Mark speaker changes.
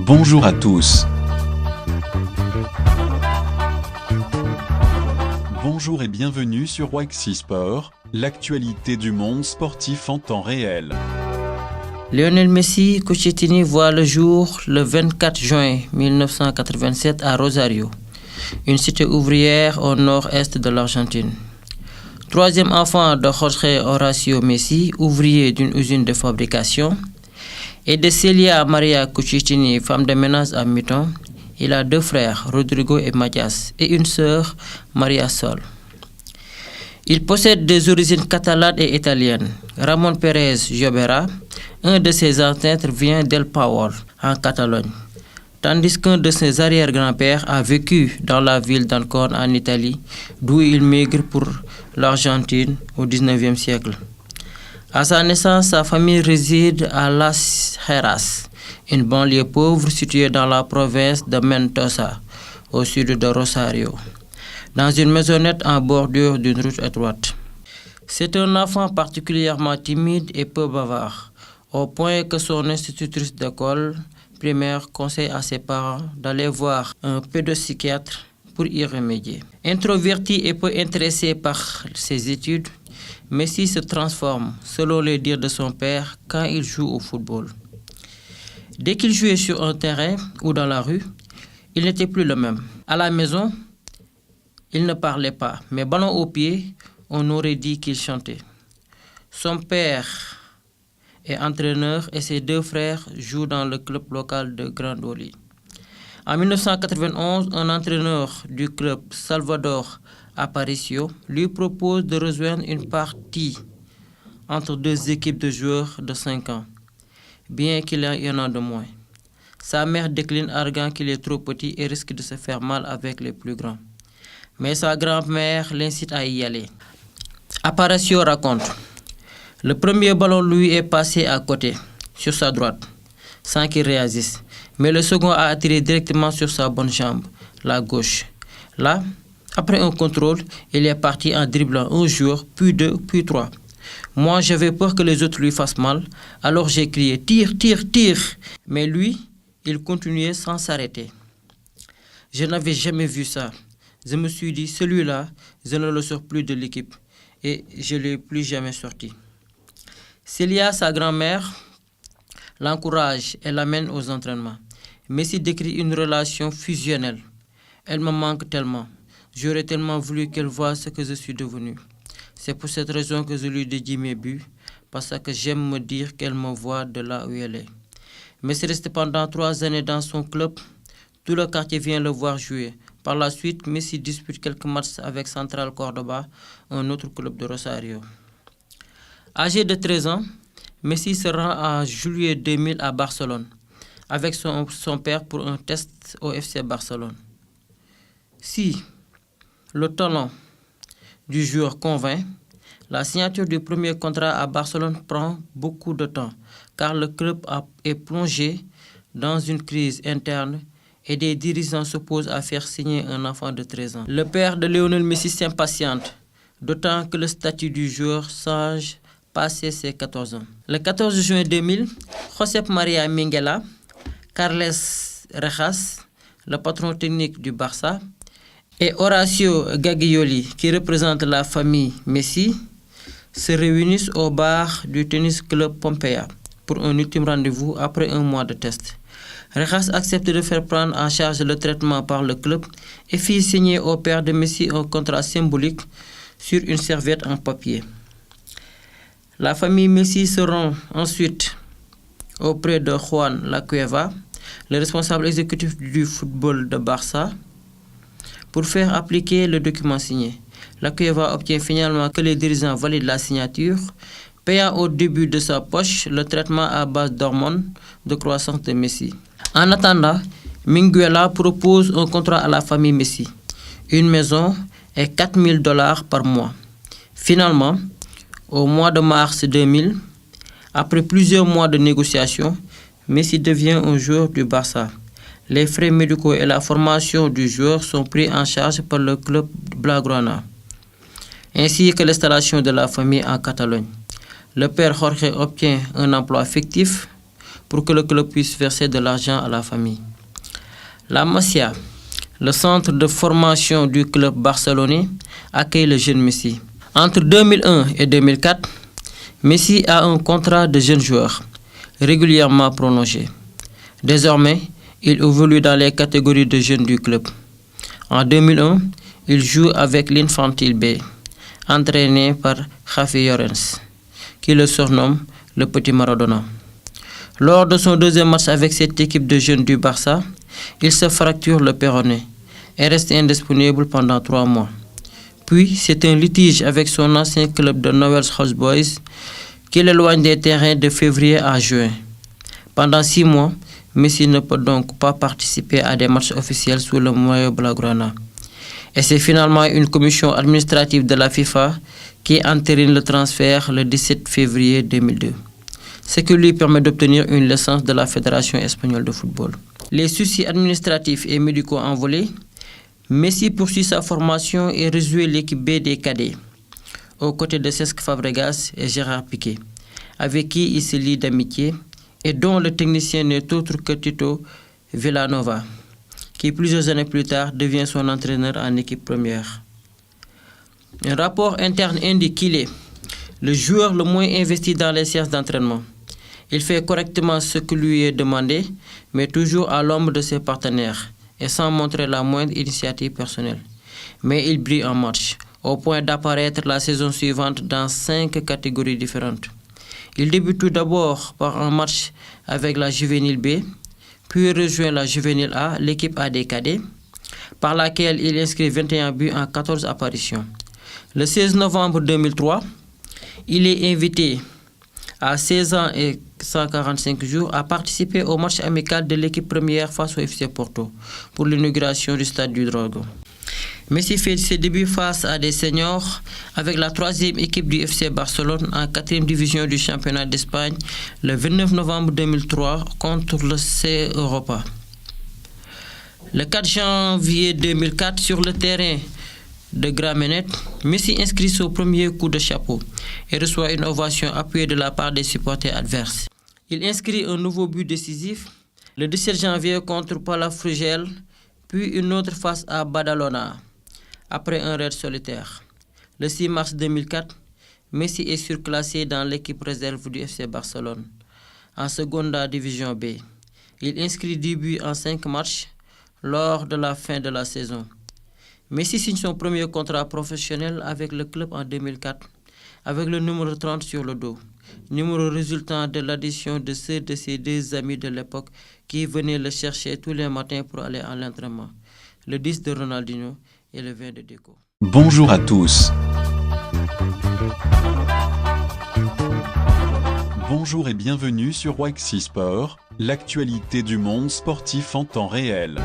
Speaker 1: Bonjour à tous. Bonjour et bienvenue sur Waxi Sport, l'actualité du monde sportif en temps réel.
Speaker 2: Lionel Messi Cucchettini voit le jour le 24 juin 1987 à Rosario, une cité ouvrière au nord-est de l'Argentine. Troisième enfant de Jorge Horacio Messi, ouvrier d'une usine de fabrication, et de Celia Maria Cucchettini, femme de ménage à mi-temps, il a deux frères, Rodrigo et Matias, et une sœur, Maria Sol. Il possède des origines catalanes et italiennes. Ramon Pérez Llobera, un de ses ancêtres, vient d'El Pau, en Catalogne, tandis qu'un de ses arrière-grands-pères a vécu dans la ville d'Ancón en Italie, d'où il migre pour l'Argentine au XIXe siècle. À sa naissance, sa famille réside à Las Heras, une banlieue pauvre située dans la province de Mendoza, au sud de Rosario, dans une maisonnette en bordure d'une route étroite. C'est un enfant particulièrement timide et peu bavard, au point que son institutrice d'école primaire conseille à ses parents d'aller voir un pédopsychiatre pour y remédier. Introverti et peu intéressé par ses études, Messi se transforme, selon les dires de son père, quand il joue au football. Dès qu'il jouait sur un terrain ou dans la rue, il n'était plus le même. À la maison, il ne parlait pas, mais ballon au pied, on aurait dit qu'il chantait. Son père est entraîneur et ses deux frères jouent dans le club local de Grandoli. En 1991, un entraîneur du club, Salvador Aparicio, lui propose de rejoindre une partie entre deux équipes de joueurs de 5 ans, bien qu'il y en a de moins. Sa mère décline, arguant qu'il est trop petit et risque de se faire mal avec les plus grands. Mais sa grand-mère l'incite à y aller. Aparicio raconte: le premier ballon lui est passé à côté, sur sa droite, sans qu'il réagisse. Mais le second a atterri directement sur sa bonne jambe, la gauche. Là, après un contrôle, il est parti en dribblant un joueur, puis deux, puis trois. Moi, j'avais peur que les autres lui fassent mal, alors j'ai crié « Tire, tire, tire !» Mais lui, il continuait sans s'arrêter. Je n'avais jamais vu ça. Je me suis dit, celui-là, je ne le sors plus de l'équipe. Et je ne l'ai plus jamais sorti. Celia, sa grand-mère, l'encourage et l'amène aux entraînements. Messi décrit une relation fusionnelle. Elle me manque tellement. J'aurais tellement voulu qu'elle voie ce que je suis devenu. C'est pour cette raison que je lui dédie mes buts, parce que j'aime me dire qu'elle me voit de là où elle est. Messi reste pendant 3 années dans son club. Tout le quartier vient le voir jouer. Par la suite, Messi dispute quelques matchs avec Central Córdoba, un autre club de Rosario. Âgé de 13 ans, Messi se rend en juillet 2000 à Barcelone, avec son père pour un test au FC Barcelone. Si le talent du joueur convainc, la signature du premier contrat à Barcelone prend beaucoup de temps, car le club est plongé dans une crise interne et des dirigeants s'opposent à faire signer un enfant de 13 ans. Le père de Lionel Messi s'impatiente, d'autant que le statut du joueur change passé ses 14 ans. Le 14 juin 2000, Josep Maria Minguella, Carles Rejas, le patron technique du Barça, et Horacio Gagioli, qui représente la famille Messi, se réunissent au bar du tennis club Pompeia pour un ultime rendez-vous après un mois de test. Rejas accepte de faire prendre en charge le traitement par le club et fit signer au père de Messi un contrat symbolique sur une serviette en papier. La famille Messi se rend ensuite auprès de Juan Lacueva, le responsable exécutif du football de Barça, pour faire appliquer le document signé. Lacueva obtient finalement que les dirigeants valident la signature, payant au début de sa poche le traitement à base d'hormones de croissance de Messi. En attendant, Minguella propose un contrat à la famille Messi, une maison et $4,000 par mois. Finalement, au mois de mars 2000, après plusieurs mois de négociations, Messi devient un joueur du Barça. Les frais médicaux et la formation du joueur sont pris en charge par le club Blaugrana, ainsi que l'installation de la famille en Catalogne. Le père Jorge obtient un emploi fictif pour que le club puisse verser de l'argent à la famille. La Masia, le centre de formation du club barcelonais, accueille le jeune Messi. Entre 2001 et 2004, Messi a un contrat de jeune joueur, régulièrement prolongé. Désormais, il évolue dans les catégories de jeunes du club. En 2001, il joue avec l'Infantil B, entraîné par Javi Llorens, qui le surnomme le Petit Maradona. Lors de son deuxième match avec cette équipe de jeunes du Barça, il se fracture le péroné et reste indisponible pendant 3 mois. Puis, c'est un litige avec son ancien club de Newell's Old Boys qui l'éloigne des terrains de février à juin. Pendant 6 mois, Messi ne peut donc pas participer à des matchs officiels sous le maillot blaugrana. Et c'est finalement une commission administrative de la FIFA qui entérine le transfert le 17 février 2002, ce qui lui permet d'obtenir une licence de la Fédération espagnole de football. Les soucis administratifs et médicaux envolés, Messi poursuit sa formation et rejoint l'équipe B des cadets, aux côtés de Cesc Fabregas et Gérard Piqué, avec qui il se lie d'amitié et dont le technicien n'est autre que Tito Vilanova, qui plusieurs années plus tard devient son entraîneur en équipe première. Un rapport interne indique qu'il est le joueur le moins investi dans les séances d'entraînement. Il fait correctement ce qui lui est demandé, mais toujours à l'ombre de ses partenaires et sans montrer la moindre initiative personnelle. Mais il brille en match, au point d'apparaître la saison suivante dans 5 catégories différentes. Il débute tout d'abord par un match avec la Juvénile B, puis rejoint la Juvénile A, l'équipe A des cadets, par laquelle il inscrit 21 buts en 14 apparitions. Le 16 novembre 2003, il est invité à 16 ans et 145 jours à participer au match amical de l'équipe première face au FC Porto pour l'inauguration du stade du Drogo. Messi fait ses débuts face à des seniors avec la 3e équipe du FC Barcelone en 4e division du championnat d'Espagne le 29 novembre 2003 contre le C Europa. Le 4 janvier 2004, sur le terrain de Gramenet, Messi inscrit son premier coup de chapeau et reçoit une ovation appuyée de la part des supporters adverses. Il inscrit un nouveau but décisif le 17 janvier contre Palafrugell, puis une autre face à Badalona, après un raid solitaire. Le 6 mars 2004, Messi est surclassé dans l'équipe réserve du FC Barcelone, en seconde division B. Il inscrit 10 buts en 5 matchs lors de la fin de la saison. Messi signe son premier contrat professionnel avec le club en 2004, avec le numéro 30 sur le dos, numéro résultant de l'addition de ceux de ses 2 amis de l'époque qui venaient le chercher tous les matins pour aller à l'entraînement, le 10 de Ronaldinho et le 20 de Deco.
Speaker 1: Bonjour à tous. Bonjour et bienvenue sur WAXI Sport, l'actualité du monde sportif en temps réel.